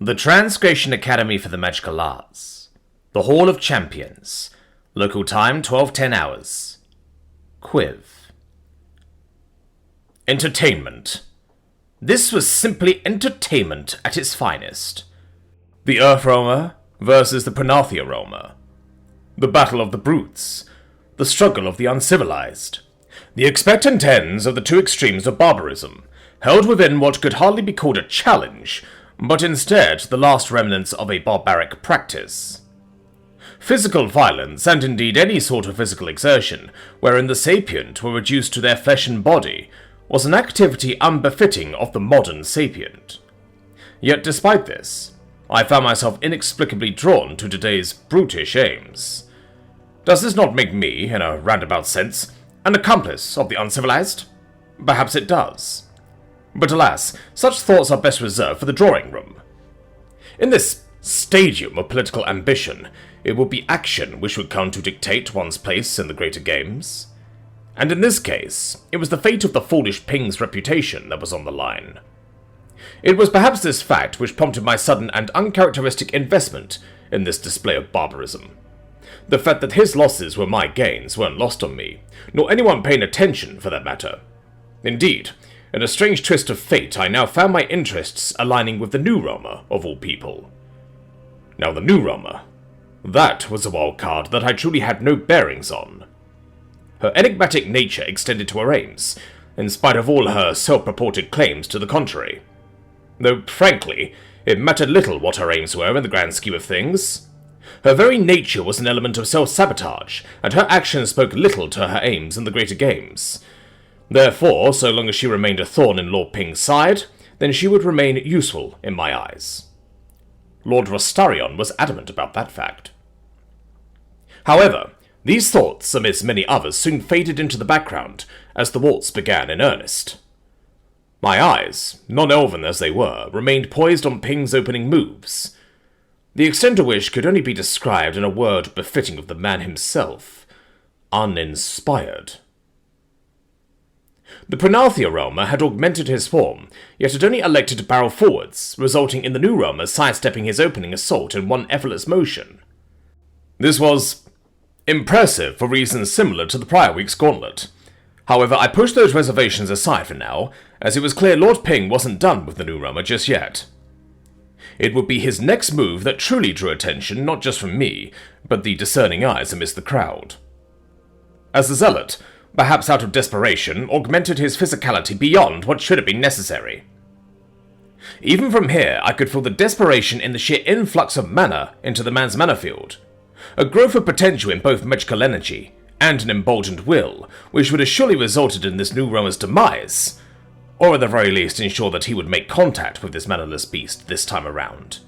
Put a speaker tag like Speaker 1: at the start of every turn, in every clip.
Speaker 1: The Transgration Academy for the Magical Arts. The Hall of Champions. Local time 12:10 hours. Quiv. Entertainment. This was simply entertainment at its finest. The Earth Roamer versus the Pronathia Roamer. The battle of the brutes. The struggle of the uncivilized. The expectant ends of the two extremes of barbarism, held within what could hardly be called a challenge, but instead the last remnants of a barbaric practice. Physical violence, and indeed any sort of physical exertion, wherein the sapient were reduced to their flesh and body, was an activity unbefitting of the modern sapient. Yet despite this, I found myself inexplicably drawn to today's brutish aims. Does this not make me, in a roundabout sense, an accomplice of the uncivilized? Perhaps it does. But alas, such thoughts are best reserved for the drawing room. In this stadium of political ambition, it would be action which would come to dictate one's place in the greater games. And in this case, it was the fate of the foolish Ping's reputation that was on the line. It was perhaps this fact which prompted my sudden and uncharacteristic investment in this display of barbarism. The fact that his losses were my gains weren't lost on me, nor anyone paying attention for that matter. Indeed, in a strange twist of fate, I now found my interests aligning with the New Roamer, of all people. Now the New Roamer, that was a wild card that I truly had no bearings on. Her enigmatic nature extended to her aims, in spite of all her self-purported claims to the contrary. Though, frankly, it mattered little what her aims were in the grand scheme of things. Her very nature was an element of self-sabotage, and her actions spoke little to her aims in the greater games. Therefore, so long as she remained a thorn in Lord Ping's side, then she would remain useful in my eyes. Lord Rostarion was adamant about that fact. However, these thoughts, amidst many others, soon faded into the background as the waltz began in earnest. My eyes, non-elven as they were, remained poised on Ping's opening moves, the extent of which could only be described in a word befitting of the man himself: uninspired. The Pronathia Roamer had augmented his form, yet had only elected to barrel forwards, resulting in the New Roamer sidestepping his opening assault in one effortless motion. This was impressive for reasons similar to the prior week's gauntlet. However, I pushed those reservations aside for now, as it was clear Lord Ping wasn't done with the New Roamer just yet. It would be his next move that truly drew attention not just from me, but the discerning eyes amidst the crowd. As the Zealot, perhaps out of desperation, augmented his physicality beyond what should have been necessary. Even from here, I could feel the desperation in the sheer influx of mana into the man's mana field, a growth of potential in both magical energy and an emboldened will, which would have surely resulted in this New Roamer's demise, or at the very least ensure that he would make contact with this manaless beast this time around.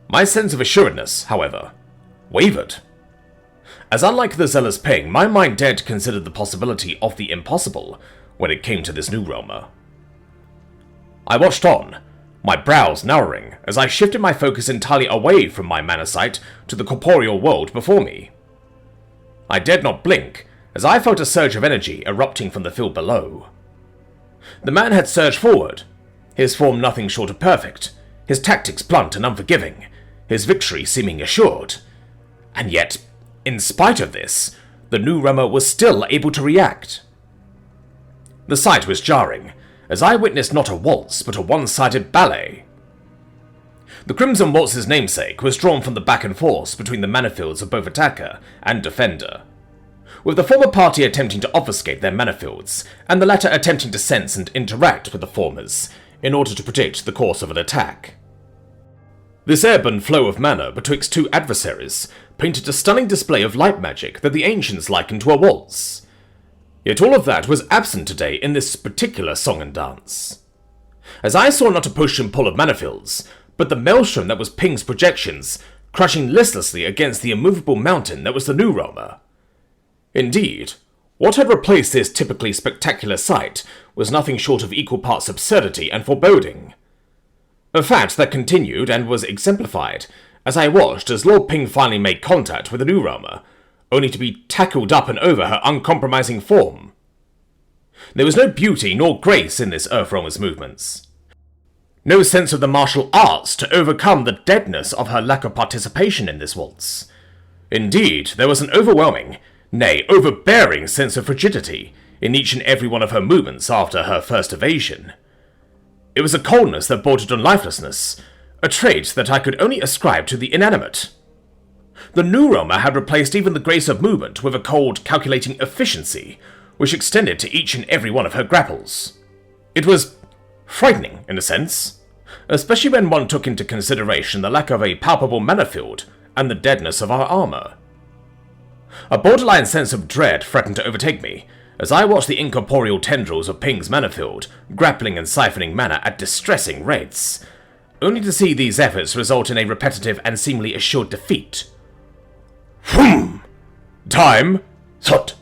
Speaker 1: My sense of assuredness, however, wavered. As unlike the zealous Ping, my mind dared to consider the possibility of the impossible when it came to this New Roamer. I watched on, my brows narrowing, as I shifted my focus entirely away from my mana sight to the corporeal world before me. I dared not blink, as I felt a surge of energy erupting from the field below. The man had surged forward, his form nothing short of perfect, his tactics blunt and unforgiving, his victory seeming assured. And yet, in spite of this, the New Roamer was still able to react. The sight was jarring, as I witnessed not a waltz, but a one-sided ballet. The Crimson Waltz's namesake was drawn from the back and forth between the mana fields of both attacker and defender, with the former party attempting to obfuscate their mana fields, and the latter attempting to sense and interact with the formers in order to predict the course of an attack. This ebb and flow of mana betwixt two adversaries painted a stunning display of light magic that the ancients likened to a waltz. Yet all of that was absent today in this particular song and dance, as I saw not a push and pull of mana fields, but the maelstrom that was Ping's projections, crushing listlessly against the immovable mountain that was the New Roamer. Indeed, what had replaced this typically spectacular sight was nothing short of equal parts absurdity and foreboding. A fact that continued and was exemplified as I watched as Lord Ping finally made contact with the New Roamer, only to be tackled up and over her uncompromising form. There was no beauty nor grace in this Earth Roamer's movements. No sense of the martial arts to overcome the deadness of her lack of participation in this waltz. Indeed, there was an overwhelming, nay, overbearing sense of frigidity in each and every one of her movements after her first evasion. It was a coldness that bordered on lifelessness, a trait that I could only ascribe to the inanimate. The new Roma had replaced even the grace of movement with a cold, calculating efficiency, which extended to each and every one of her grapples. It was frightening, in a sense, especially when one took into consideration the lack of a palpable mana field and the deadness of our armor. A borderline sense of dread threatened to overtake me, as I watched the incorporeal tendrils of Ping's mana field grappling and siphoning mana at distressing rates, only to see these efforts result in a repetitive and seemingly assured defeat. Whoom! Time, thud,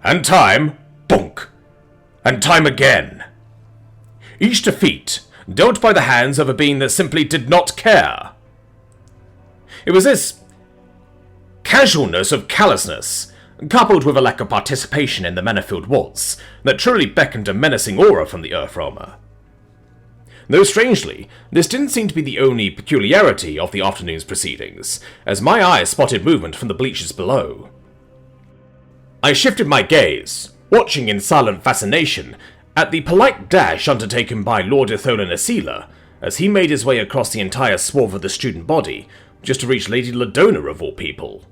Speaker 1: and time, bonk, and time again. Each defeat dealt by the hands of a being that simply did not care. It was this casualness of callousness, coupled with a lack of participation in the mana-filled waltz, that truly beckoned a menacing aura from the Earth Roma. Though strangely, this didn't seem to be the only peculiarity of the afternoon's proceedings, as my eye spotted movement from the bleachers below. I shifted my gaze, watching in silent fascination at the polite dash undertaken by Lord Itholan Asila, as he made his way across the entire swath of the student body, just to reach Lady Ladona of all people.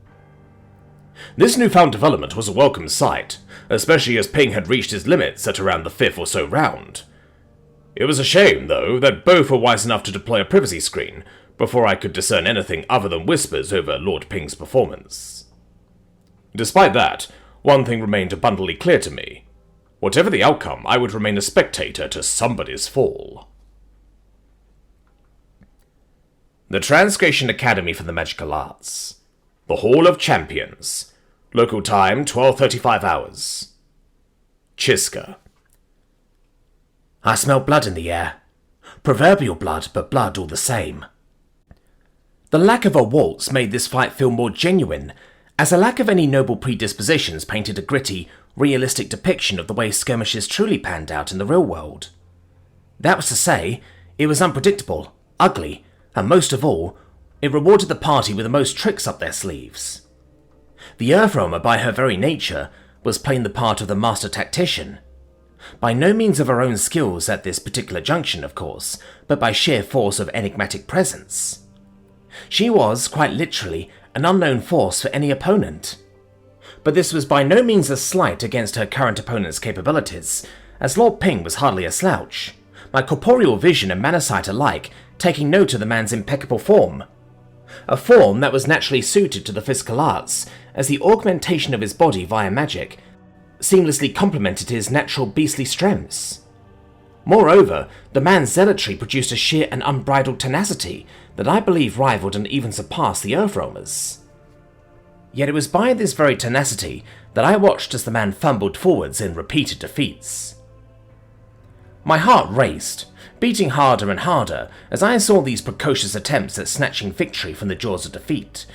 Speaker 1: This newfound development was a welcome sight, especially as Ping had reached his limits at around the 5th or so round. It was a shame, though, that both were wise enough to deploy a privacy screen before I could discern anything other than whispers over Lord Ping's performance. Despite that, one thing remained abundantly clear to me. Whatever the outcome, I would remain a spectator to somebody's fall. The Transgression Academy for the Magical Arts. The Hall of Champions. Local time, 12:35 hours. Chiska. I smell blood in the air. Proverbial blood, but blood all the same. The lack of a waltz made this fight feel more genuine, as a lack of any noble predispositions painted a gritty, realistic depiction of the way skirmishes truly panned out in the real world. That was to say, it was unpredictable, ugly, and most of all, it rewarded the party with the most tricks up their sleeves. The Earth Roma, by her very nature, was playing the part of the master tactician. By no means of her own skills at this particular junction, of course, but by sheer force of enigmatic presence. She was, quite literally, an unknown force for any opponent. But this was by no means a slight against her current opponent's capabilities, as Lord Ping was hardly a slouch, my corporeal vision and mana sight alike taking note of the man's impeccable form. A form that was naturally suited to the physical arts, as the augmentation of his body via magic seamlessly complemented his natural beastly strengths. Moreover, the man's zealotry produced a sheer and unbridled tenacity that I believe rivaled and even surpassed the Earth Roma's. Yet it was by this very tenacity that I watched as the man fumbled forwards in repeated defeats. My heart raced, beating harder and harder as I saw these precocious attempts at snatching victory from the jaws of defeat,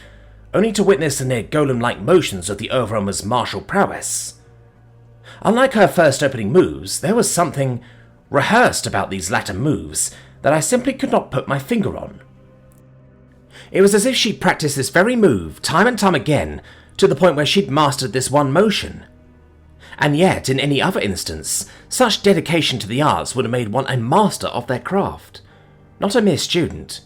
Speaker 1: only to witness the near golem-like motions of the Earth Roma's martial prowess. Unlike her first opening moves, there was something rehearsed about these latter moves that I simply could not put my finger on. It was as if she'd practiced this very move time and time again to the point where she'd mastered this one motion. And yet, in any other instance, such dedication to the arts would have made one a master of their craft, not a mere student,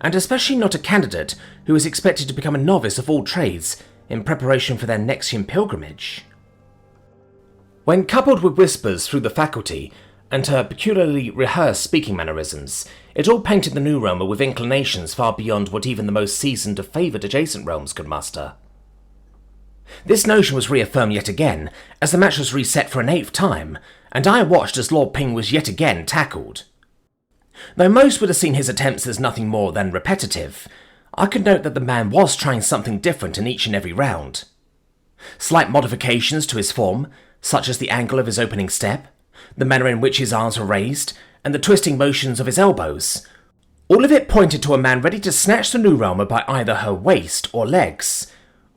Speaker 1: and especially not a candidate who was expected to become a novice of all trades in preparation for their Nexian pilgrimage. When coupled with whispers through the faculty, and her peculiarly rehearsed speaking mannerisms, it all painted the new Roma with inclinations far beyond what even the most seasoned of favoured adjacent realms could muster. This notion was reaffirmed yet again, as the match was reset for an 8th time, and I watched as Lord Ping was yet again tackled. Though most would have seen his attempts as nothing more than repetitive, I could note that the man was trying something different in each and every round. Slight modifications to his form, such as the angle of his opening step, the manner in which his arms were raised, and the twisting motions of his elbows, all of it pointed to a man ready to snatch the new Roma by either her waist or legs,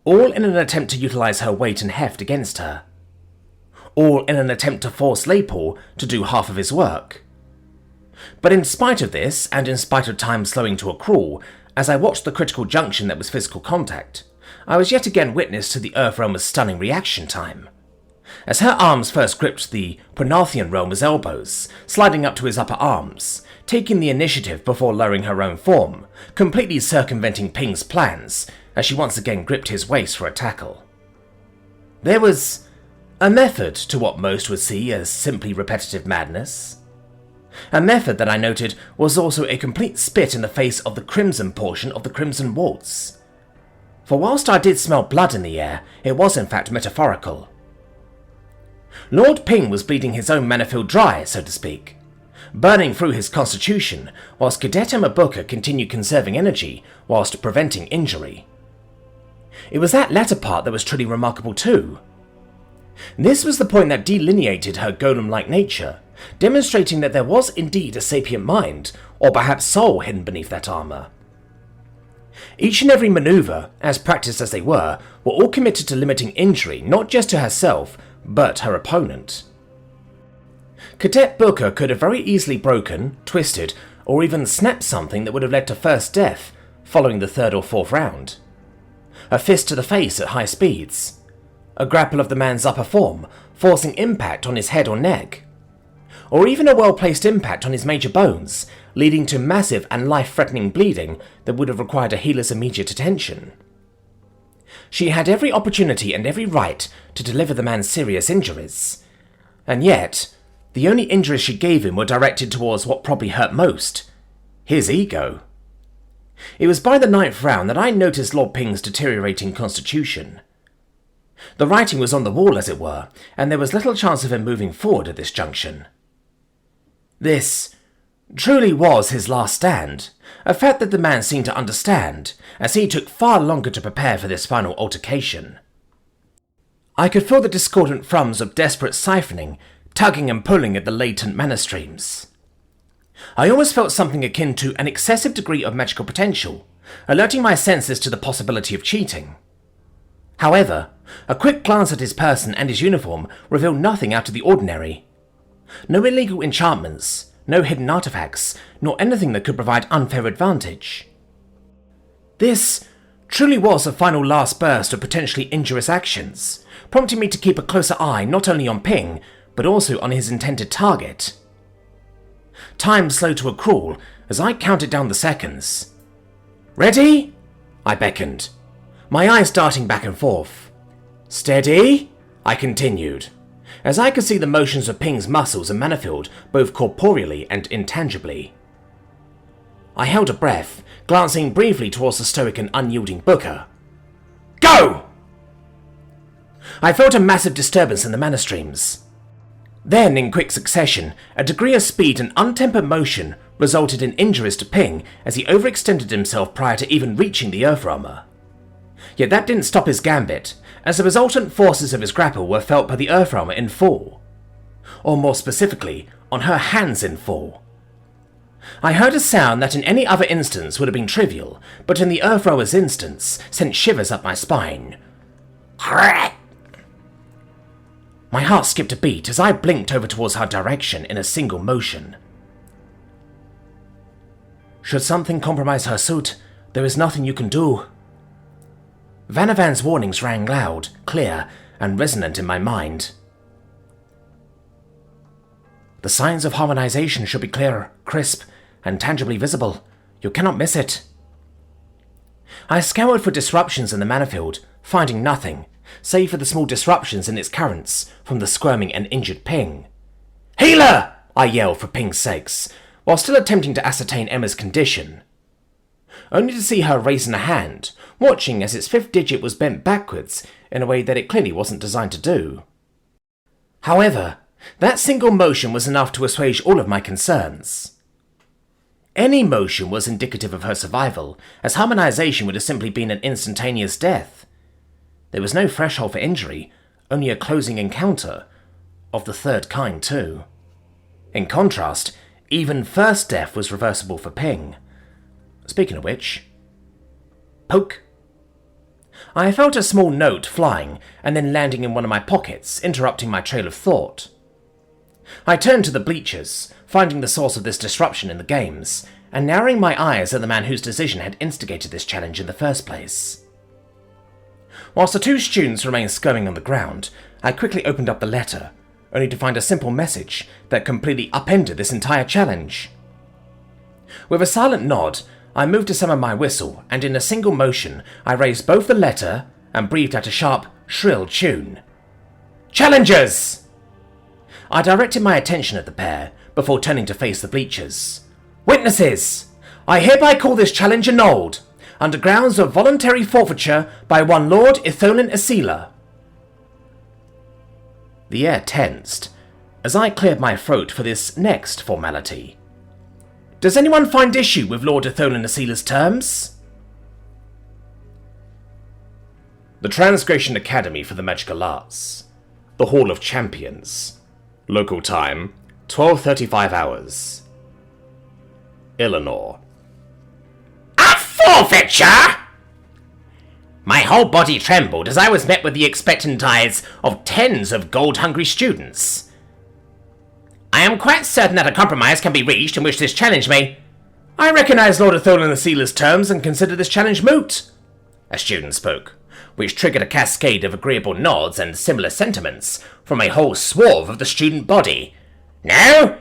Speaker 1: all in an attempt to utilise her weight and heft against her. All in an attempt to force Laypole to do half of his work. But in spite of this, and in spite of time slowing to a crawl, as I watched the critical junction that was physical contact, I was yet again witness to the Earth Realmer's stunning reaction time. As her arms first gripped the Pronathian Realmer's elbows, sliding up to his upper arms, taking the initiative before lowering her own form, completely circumventing Ping's plans, as she once again gripped his waist for a tackle. There was a method to what most would see as simply repetitive madness. A method that I noted was also a complete spit in the face of the crimson portion of the Crimson Waltz. For whilst I did smell blood in the air, it was in fact metaphorical. Lord Ping was bleeding his own manifold dry, so to speak, burning through his constitution, whilst Cadet Emma Booker continued conserving energy whilst preventing injury. It was that latter part that was truly remarkable too. This was the point that delineated her golem-like nature, demonstrating that there was indeed a sapient mind, or perhaps soul, hidden beneath that armour. Each and every manoeuvre, as practiced as they were all committed to limiting injury not just to herself, but her opponent. Cadet Booker could have very easily broken, twisted, or even snapped something that would have led to first death following the third or fourth round. A fist to the face at high speeds. A grapple of the man's upper form, forcing impact on his head or neck. Or even a well-placed impact on his major bones, leading to massive and life-threatening bleeding that would have required a healer's immediate attention. She had every opportunity and every right to deliver the man serious injuries. And yet, the only injuries she gave him were directed towards what probably hurt most, his ego. It was by the 9th round that I noticed Lord Ping's deteriorating constitution. The writing was on the wall, as it were, and there was little chance of him moving forward at this junction. This truly was his last stand, a fact that the man seemed to understand, as he took far longer to prepare for this final altercation. I could feel the discordant thrums of desperate siphoning, tugging and pulling at the latent mana streams. I almost felt something akin to an excessive degree of magical potential, alerting my senses to the possibility of cheating. However, a quick glance at his person and his uniform revealed nothing out of the ordinary. No illegal enchantments, no hidden artifacts, nor anything that could provide unfair advantage. This truly was a final last burst of potentially injurious actions, prompting me to keep a closer eye not only on Ping, but also on his intended target. Time slowed to a crawl as I counted down the seconds. "Ready?" I beckoned, my eyes darting back and forth. "Steady?" I continued, as I could see the motions of Ping's muscles and manifold both corporeally and intangibly. I held a breath, glancing briefly towards the stoic and unyielding Booker. "Go!" I felt a massive disturbance in the mana streams. Then, in quick succession, a degree of speed and untempered motion resulted in injuries to Ping as he overextended himself prior to even reaching the Earth Realmer. Yet that didn't stop his gambit, as the resultant forces of his grapple were felt by the Earth Realmer in full. Or more specifically, on her hands in full. I heard a sound that in any other instance would have been trivial, but in the Earth Realmer's instance sent shivers up my spine. My heart skipped a beat as I blinked over towards her direction in a single motion. "Should something compromise her suit, there is nothing you can do." Vanavan's warnings rang loud, clear, and resonant in my mind. "The signs of harmonization should be clear, crisp, and tangibly visible. You cannot miss it." I scoured for disruptions in the mana field, finding nothing, save for the small disruptions in its currents from the squirming and injured Ping. "Healer!" I yelled for Ping's sakes, while still attempting to ascertain Emma's condition. Only to see her raising a hand, watching as its 5th digit was bent backwards in a way that it clearly wasn't designed to do. However, that single motion was enough to assuage all of my concerns. Any motion was indicative of her survival, as harmonization would have simply been an instantaneous death. There was no threshold for injury, only a closing encounter, of the third kind too. In contrast, even first death was reversible for Ping. Speaking of which... Poke. I felt a small note flying, and then landing in one of my pockets, interrupting my trail of thought. I turned to the bleachers, finding the source of this disruption in the games, and narrowing my eyes at the man whose decision had instigated this challenge in the first place. Whilst the two students remained squirming on the ground, I quickly opened up the letter, only to find a simple message that completely upended this entire challenge. With a silent nod, I moved to summon my whistle, and in a single motion, I raised both the letter and breathed out a sharp, shrill tune. Challengers! I directed my attention at the pair, before turning to face the bleachers. Witnesses! I hereby call this challenge annulled, under grounds of voluntary forfeiture by one Lord Itholin Asila. The air tensed, as I cleared my throat for this next formality. Does anyone find issue with Lord Itholin Asila's terms? The Transgression Academy for the Magical Arts. The Hall of Champions. Local time, 12:35 hours. Eleanor. A forfeiture? My whole body trembled as I was met with the expectant eyes of tens of gold-hungry students. I am quite certain that a compromise can be reached in which this challenge may... I recognize Lord Itholin Asila's terms and consider this challenge moot, a student spoke, which triggered a cascade of agreeable nods and similar sentiments from a whole swath of the student body. No!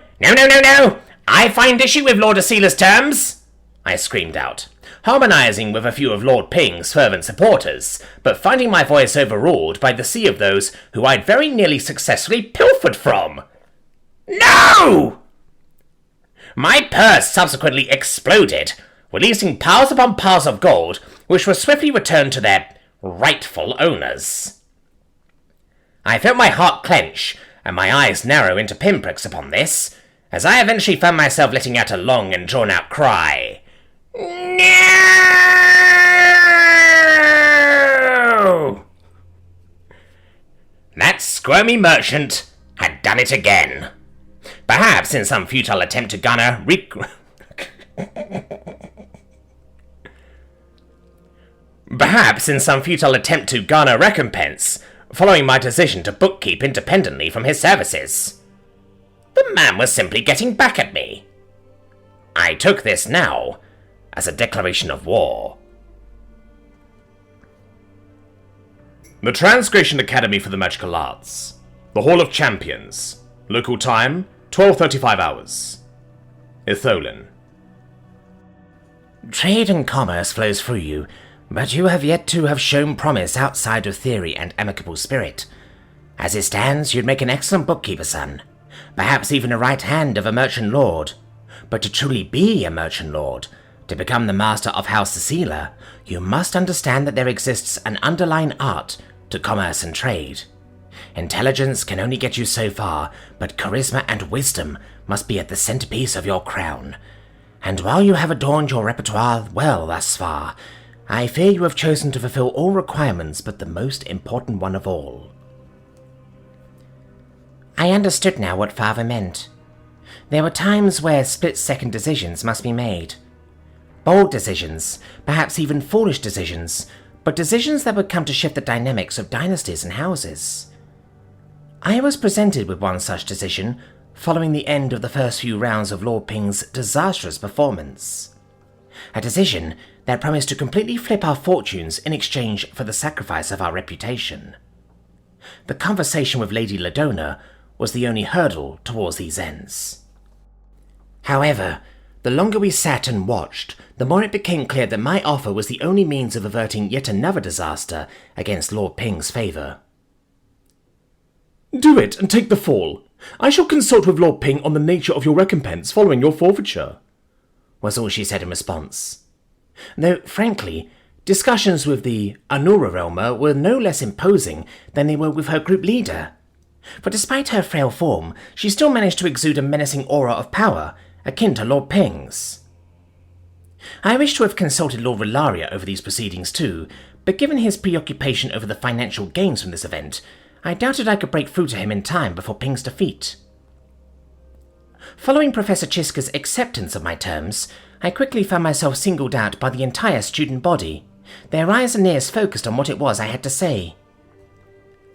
Speaker 1: I find issue with Lord Asila's terms! I screamed out, harmonizing with a few of Lord Ping's fervent supporters, but finding my voice overruled by the sea of those who I'd very nearly successfully pilfered from. No! My purse subsequently exploded, releasing piles upon piles of gold, which were swiftly returned to their rightful owners. I felt my heart clench, and my eyes narrow into pinpricks upon this, as I eventually found myself letting out a long and drawn-out cry. No! That squirmy merchant had done it again. Perhaps in some futile attempt to garner recompense, following my decision to bookkeep independently from his services. The man was simply getting back at me. I took this now as a declaration of war. The Transgression Academy for the Magical Arts. The Hall of Champions. Local time, 12:35 hours. Itholin. Trade and commerce flows through you, but you have yet to have shown promise outside of theory and amicable spirit. As it stands, you'd make an excellent bookkeeper, son. Perhaps even a right hand of a merchant lord. But to truly be a merchant lord, to become the master of House Asila, you must understand that there exists an underlying art to commerce and trade. Intelligence can only get you so far, but charisma and wisdom must be at the centerpiece of your crown. And while you have adorned your repertoire well thus far, I fear you have chosen to fulfill all requirements but the most important one of all. I understood now what Father meant. There were times where split-second decisions must be made. Bold decisions, perhaps even foolish decisions, but decisions that would come to shift the dynamics of dynasties and houses. I was presented with one such decision following the end of the first few rounds of Lord Ping's disastrous performance. A decision that promised to completely flip our fortunes in exchange for the sacrifice of our reputation. The conversation with Lady Ladona was the only hurdle towards these ends. However, the longer we sat and watched, the more it became clear that my offer was the only means of averting yet another disaster against Lord Ping's favour. Do it and take the fall. I shall consult with Lord Ping on the nature of your recompense following your forfeiture, was all she said in response. Though, frankly, discussions with the Anura Realmer were no less imposing than they were with her group leader. For despite her frail form, she still managed to exude a menacing aura of power, akin to Lord Ping's. I wish to have consulted Lord Relaria over these proceedings too, but given his preoccupation over the financial gains from this event, I doubted I could break through to him in time before Ping's defeat. Following Professor Chiska's acceptance of my terms, I quickly found myself singled out by the entire student body, their eyes and ears focused on what it was I had to say.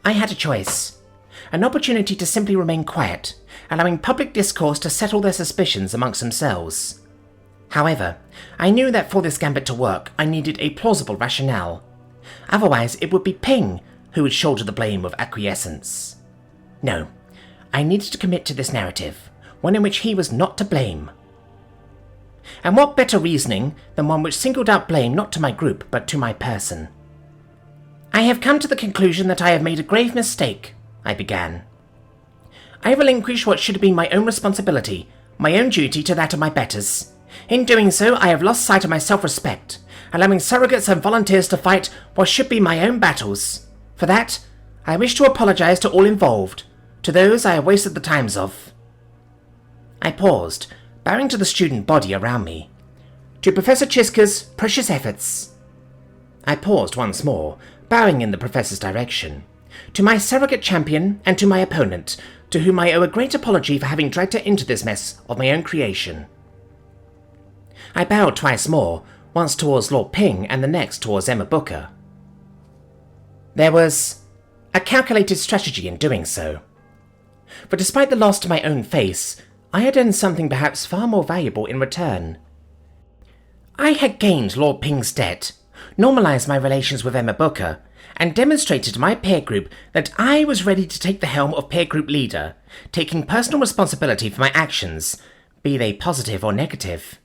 Speaker 1: I had a choice. An opportunity to simply remain quiet,
Speaker 2: allowing public discourse to settle their suspicions amongst themselves. However, I knew that for this gambit to work, I needed a plausible rationale. Otherwise, it would be Ping who would shoulder the blame of acquiescence. No, I needed to commit to this narrative, one in which he was not to blame. And what better reasoning than one which singled out blame not to my group, but to my person? I have come to the conclusion that I have made a grave mistake, I began. I relinquished what should have been my own responsibility, my own duty to that of my betters. In doing so, I have lost sight of my self-respect, allowing surrogates and volunteers to fight what should be my own battles. For that, I wish to apologize to all involved, to those I have wasted the times of. I paused, bowing to the student body around me. To Professor Chiska's precious efforts. I paused once more, bowing in the professor's direction. To my surrogate champion and to my opponent, to whom I owe a great apology for having dragged her into this mess of my own creation. I bowed twice more, once towards Lord Ping and the next towards Emma Booker. There was a calculated strategy in doing so. For despite the loss to my own face, I had earned something perhaps far more valuable in return. I had gained Lord Ping's debt, normalised my relations with Emma Booker, and demonstrated to my peer group that I was ready to take the helm of peer group leader, taking personal responsibility for my actions, be they positive or negative.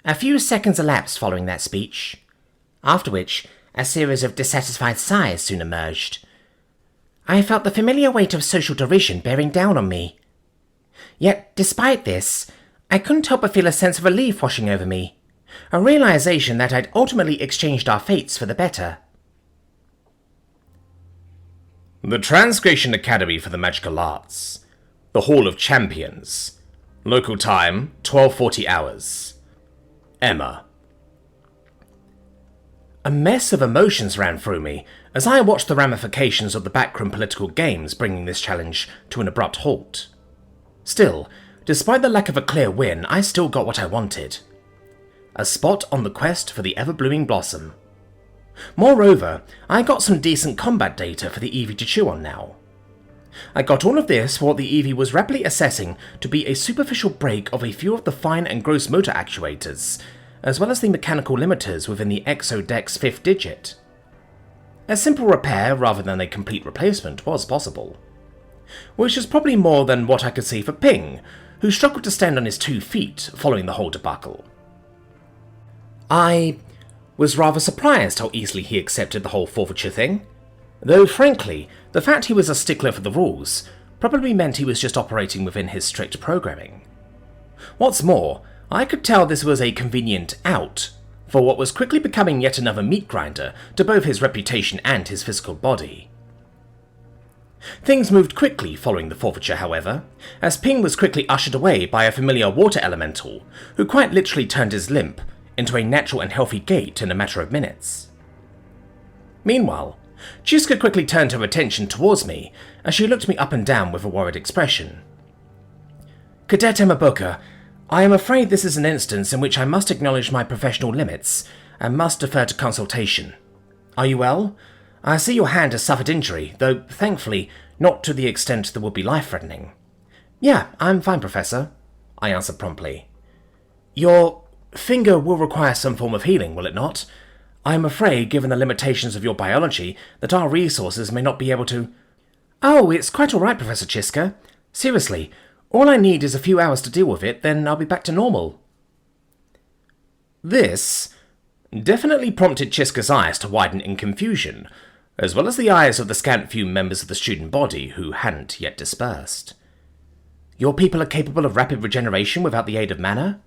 Speaker 2: A few seconds elapsed following that speech, after which a series of dissatisfied sighs soon emerged. I felt the familiar weight of social derision bearing down on me. Yet, despite this, I couldn't help but feel a sense of relief washing over me, a realization that I'd ultimately exchanged our fates for the better.
Speaker 1: The Transgration Academy for the Magical Arts. The Hall of Champions. Local time, 12:40 hours. Emma. A mess of emotions ran through me as I watched the ramifications of the backroom political games bringing this challenge to an abrupt halt. Still, despite the lack of a clear win, I still got what I wanted. A spot on the quest for the ever-blooming blossom. Moreover, I got some decent combat data for the Eevee to chew on now. I got all of this for what the Eevee was rapidly assessing to be a superficial break of a few of the fine and gross motor actuators, as well as the mechanical limiters within the Exodec's 5th digit. A simple repair rather than a complete replacement was possible, which is probably more than what I could see for Ping, who struggled to stand on his 2 feet following the whole debacle. I was rather surprised how easily he accepted the whole forfeiture thing, though frankly, the fact he was a stickler for the rules probably meant he was just operating within his strict programming. What's more, I could tell this was a convenient out for what was quickly becoming yet another meat grinder to both his reputation and his physical body. Things moved quickly following the forfeiture, however, as Ping was quickly ushered away by a familiar water elemental, who quite literally turned his limp into a natural and healthy gait in a matter of minutes. Meanwhile, Chiska quickly turned her attention towards me as she looked me up and down with a worried expression. Cadet Emma Booker, I am afraid this is an instance in which I must acknowledge my professional limits and must defer to consultation. Are you well? I see your hand has suffered injury, though thankfully not to the extent that would be life-threatening. Yeah, I'm fine, Professor, I answered promptly. Your finger will require some form of healing, will it not? I am afraid, given the limitations of your biology, that our resources may not be able to... Oh, it's quite all right, Professor Chiska. Seriously, all I need is a few hours to deal with it, then I'll be back to normal. This definitely prompted Chiska's eyes to widen in confusion, as well as the eyes of the scant few members of the student body who hadn't yet dispersed. Your people are capable of rapid regeneration without the aid of mana?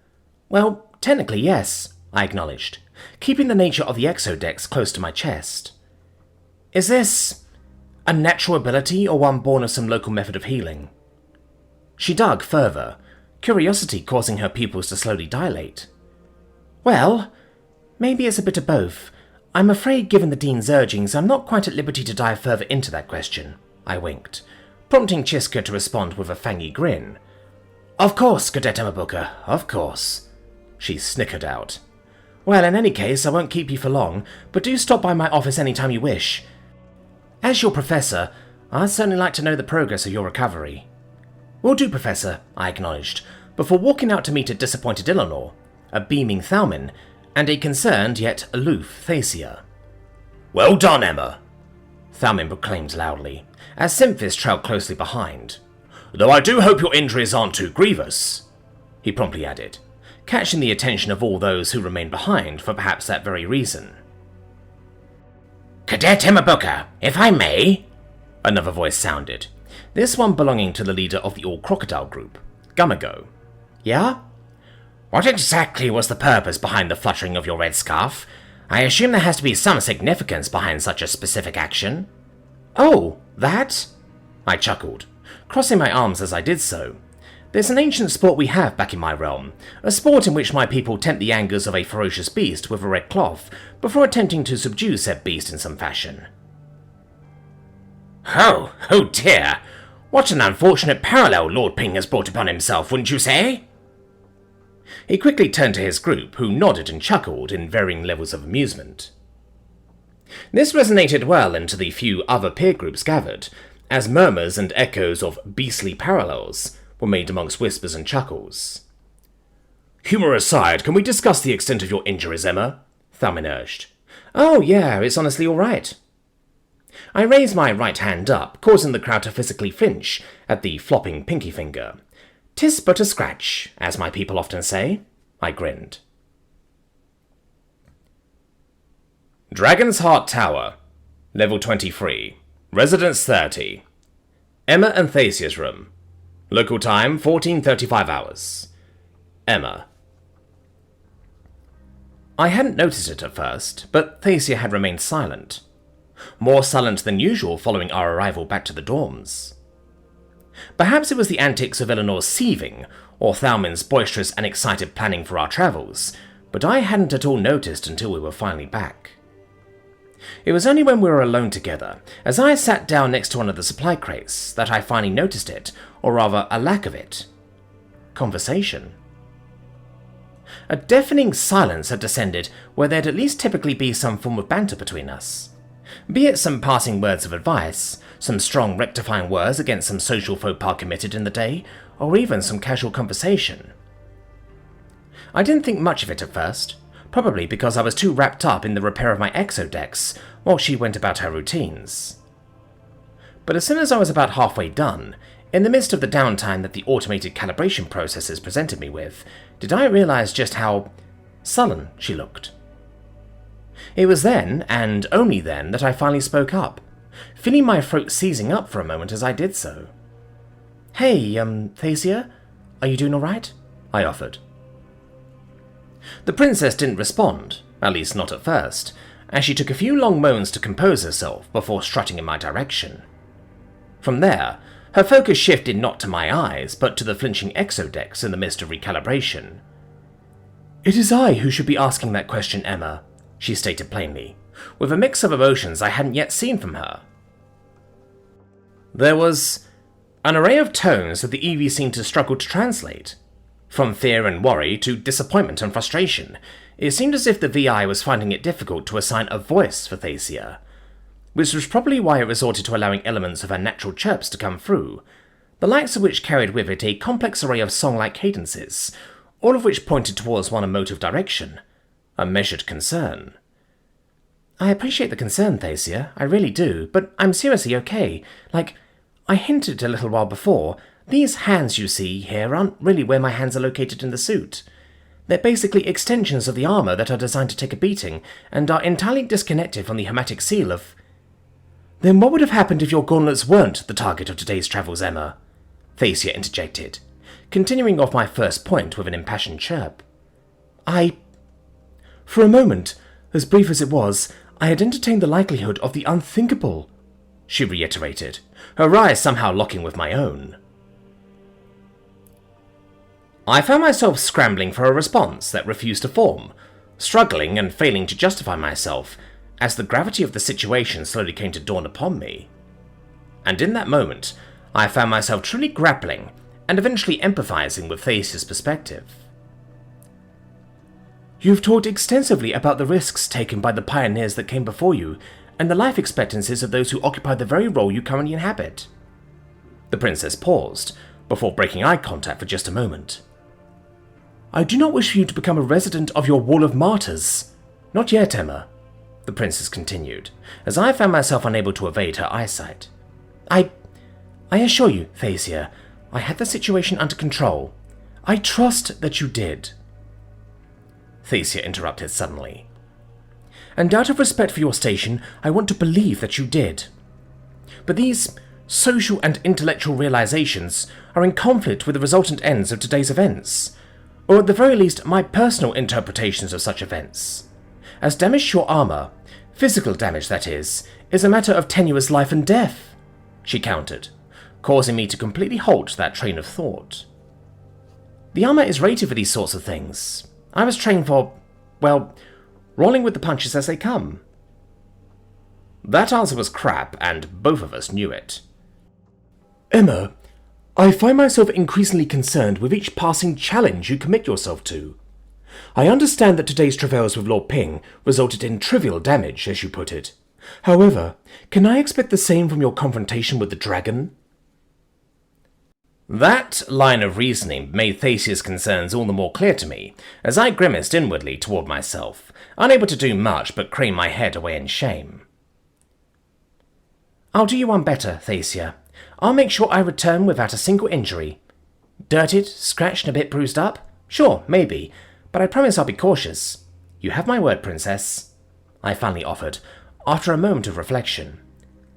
Speaker 1: Well, technically yes, I acknowledged, keeping the nature of the Exodex close to my chest. Is this a natural ability or one born of some local method of healing? She dug further, curiosity causing her pupils to slowly dilate. Well, maybe it's a bit of both. I'm afraid, given the Dean's urgings, I'm not quite at liberty to dive further into that question, I winked, prompting Chiska to respond with a fangy grin. Of course, Cadet Emma Booker, of course, she snickered out. Well, in any case, I won't keep you for long, but do stop by my office any time you wish. As your professor, I'd certainly like to know the progress of your recovery.
Speaker 2: "Will do, Professor," I acknowledged, before walking out to meet a disappointed Eleanor, a beaming Thalmin, and a concerned yet aloof Thacia.
Speaker 1: "Well done, Emma,"
Speaker 2: Thalmin proclaimed loudly, as Symphis trailed closely behind.
Speaker 1: "Though I do hope your injuries aren't too grievous,"
Speaker 2: he promptly added, catching the attention of all those who remained behind for perhaps that very reason. "Cadet Emma Booker, if I may," another voice sounded, this one belonging to the leader of the all-crocodile group, Gumago. "Yeah? What exactly was the purpose behind the fluttering of your red scarf? I assume there has to be some significance behind such a specific action." "Oh, that?" I chuckled, crossing my arms as I did so. "There's an ancient sport we have back in my realm, a sport in which my people tempt the angers of a ferocious beast with a red cloth before attempting to subdue said beast in some fashion." "Oh dear! What an unfortunate parallel Lord Ping has brought upon himself, wouldn't you say?" He quickly turned to his group, who nodded and chuckled in varying levels of amusement. This resonated well into the few other peer groups gathered, as murmurs and echoes of beastly parallels were made amongst whispers and chuckles.
Speaker 1: "Humour aside, can we discuss the extent of your injuries, Emma?" Thalmin urged.
Speaker 2: "Oh yeah, it's honestly alright." I raised my right hand up, causing the crowd to physically flinch at the flopping pinky finger. "'Tis but a scratch, as my people often say," I grinned.
Speaker 1: Dragon's Heart Tower, Level 23, Residence 30. Emma and Thacia's room. Local time 14:35 hours. Emma.
Speaker 2: I hadn't noticed it at first, but Thacia had remained silent. More silent than usual following our arrival back to the dorms. Perhaps it was the antics of Eleanor's seething, or Thalmin's boisterous and excited planning for our travels, but I hadn't at all noticed until we were finally back. It was only when we were alone together, as I sat down next to one of the supply crates, that I finally noticed it, or rather a lack of it. Conversation. A deafening silence had descended where there'd at least typically be some form of banter between us. Be it some passing words of advice, some strong rectifying words against some social faux pas committed in the day, or even some casual conversation. I didn't think much of it at first, probably because I was too wrapped up in the repair of my exodex while she went about her routines. But as soon as I was about halfway done, in the midst of the downtime that the automated calibration processes presented me with, did I realize just how sullen she looked. It was then, and only then, that I finally spoke up, feeling my throat seizing up for a moment as I did so. "Hey, Thacia, are you doing alright?" I offered. The princess didn't respond, at least not at first, as she took a few long moans to compose herself before strutting in my direction. From there, her focus shifted not to my eyes, but to the flinching exodex in the midst of recalibration. "It is I who should be asking that question, Emma," she stated plainly, with a mix of emotions I hadn't yet seen from her. There was an array of tones that the EV seemed to struggle to translate. From fear and worry to disappointment and frustration, it seemed as if the VI was finding it difficult to assign a voice for Thacia, which was probably why it resorted to allowing elements of her natural chirps to come through, the likes of which carried with it a complex array of song-like cadences, all of which pointed towards one emotive direction, a measured concern. "I appreciate the concern, Thacia, I really do, but I'm seriously okay. Like, I hinted a little while before, these hands you see here aren't really where my hands are located in the suit. They're basically extensions of the armor that are designed to take a beating, and are entirely disconnected from the hermetic seal of..." "Then what would have happened if your gauntlets weren't the target of today's travels, Emma?" Thacia interjected, continuing off my first point with an impassioned chirp. For a moment, as brief as it was, I had entertained the likelihood of the unthinkable," she reiterated, her eyes somehow locking with my own. I found myself scrambling for a response that refused to form, struggling and failing to justify myself, as the gravity of the situation slowly came to dawn upon me. And in that moment, I found myself truly grappling and eventually empathizing with Thacia's perspective. "You've talked extensively about the risks taken by the pioneers that came before you, and the life expectancies of those who occupy the very role you currently inhabit." The princess paused,
Speaker 1: before breaking eye contact for just a moment. "I do not wish for you to become a resident of your Wall of Martyrs. Not yet, Emma," the princess continued, as I found myself unable to evade her eyesight. I assure you, Thasia, I had the situation under control. I trust that you did." Thasia interrupted suddenly. "And out of respect for your station, I want to believe that you did. But these social and intellectual realizations are in conflict with the resultant ends of today's events, or at the very least my personal interpretations of such events. As damage to your armor, physical damage that is a matter of tenuous life and death," she countered, causing me to completely halt that train of thought. "The armor is rated for these sorts of things. I was trained for, well, rolling with the punches as they come." That answer was crap, and both of us knew it. "Emma, I find myself increasingly concerned with each passing challenge you commit yourself to. I understand that today's travails with Lord Ping resulted in trivial damage, as you put it. However, can I expect the same from your confrontation with the dragon?" That line of reasoning made Thasia's concerns all the more clear to me, as I grimaced inwardly toward myself, unable to do much but crane my head away in shame. "I'll do you one better, Thasia. I'll make sure I return without a single injury. Dirted, scratched, and a bit bruised up? Sure, maybe, but I promise I'll be cautious. You have my word, Princess," I finally offered, after a moment of reflection.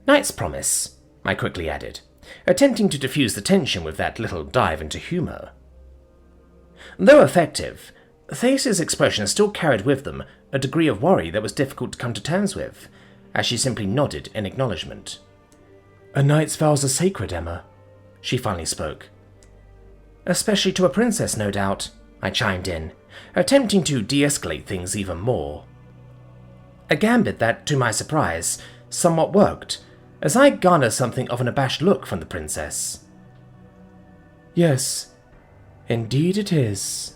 Speaker 1: "Knight's promise," I quickly added, attempting to diffuse the tension with that little dive into humour. Though effective, Thasia's expressions still carried with them a degree of worry that was difficult to come to terms with, as she simply nodded in acknowledgement. "A knight's vows are sacred, Emma," she finally spoke. "Especially to a princess, no doubt," I chimed in, attempting to de-escalate things even more. A gambit that, to my surprise, somewhat worked, as I garnered something of an abashed look from the princess. "Yes, indeed it is."